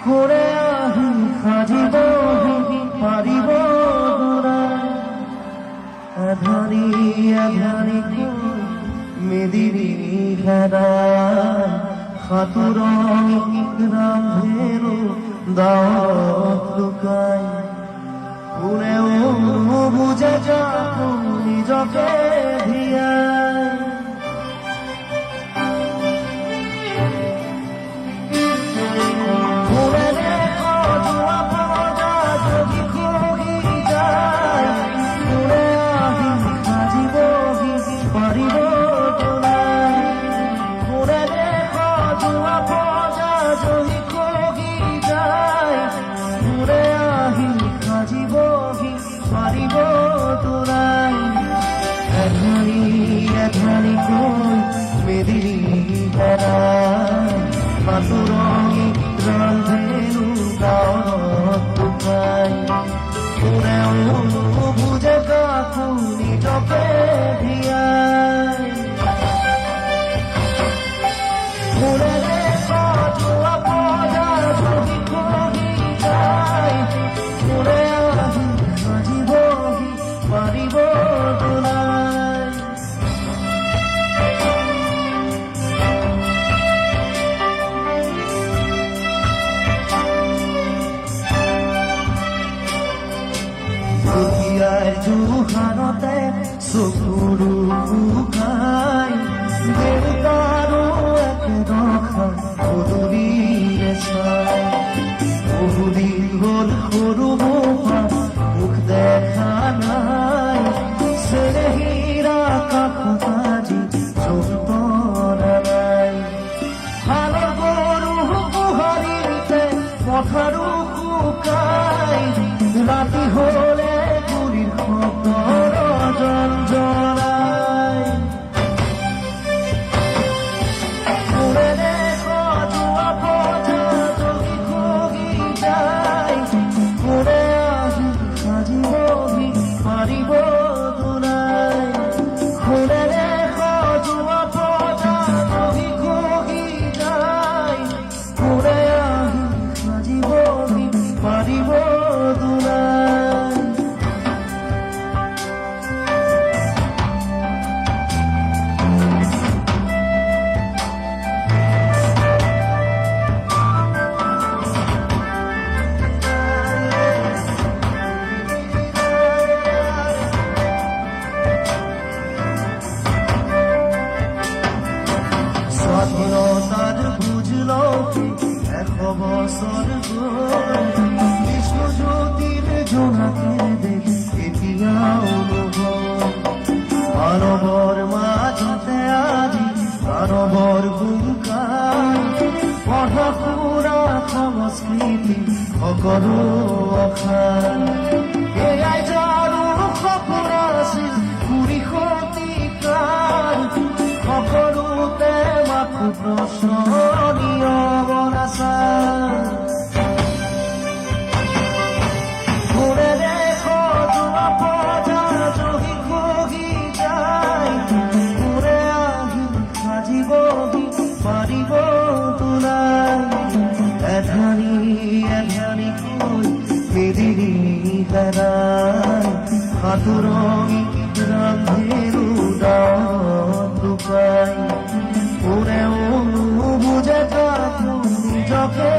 কৰে আহি সাজিব পাৰিব আধাৰি আধাৰি মেদিনী হেৰাই সাঁতোৰনি ৰান্ধেৰো দাঁত লুকাই কোনেও নুবুজে যাকো নিজকে ধিয়াই মেদিনী হেৰাই সাঁতোৰনি ৰান্ধেৰো দাঁত লুকাই কোনেও নুবুজে কাকো নিজকে ধিয়াই কোনেৰে সজোৱা পজা যদি খহি যায় কোনে আহি সাজিবহি পাৰিব তোলাই জোহাৰতে চকুৰো শুকাই দেউতাৰো একেদশা পদূলিৰে চাই বহুদিন হ'ল সৰু বোপা মুখ দেখা নাই চেৰেহীৰা কাষত আজি যৌতৰা নাই হালৰ গৰু গোহালিতে পথাৰো শুকাই ৰাতি হ'লে জঞ্জলাই কোনেৰে সজোৱা পজা যদি খহি যায় কোনে আহি সাজিবহি পাৰিব তোলাই কোনেৰে সজোৱা পজা যদি খহি যায় কোনে আহি সাজিবহি পাৰিব তোলাই স্বাধীনতাৰ বুঝল 100 বছৰ কৃষ্ণ জ্যোতিৰ জোনাকে দেখি এতিয়াও মানৱৰ মাজতে আজি মানৱৰ ভূমিকাই পঢ়া শুনা সংস্কৃতি সকলো অখাই এয়াই জানো সপোন আছিল 20 শতিকাৰ সকলোতে মাথো প্ৰশ্ন নিয়মন আছে কোনেৰে সজোৱা পজা যদি খহি যায় কোনে আহি সাজিবহি পাৰিব তোলাই এধানি এধানিকৈ মেদিনী হেৰাই সাঁতোৰনি ৰান্ধেৰো দাঁত লুকাই কোনেও নুবুজে কাকো নিজকে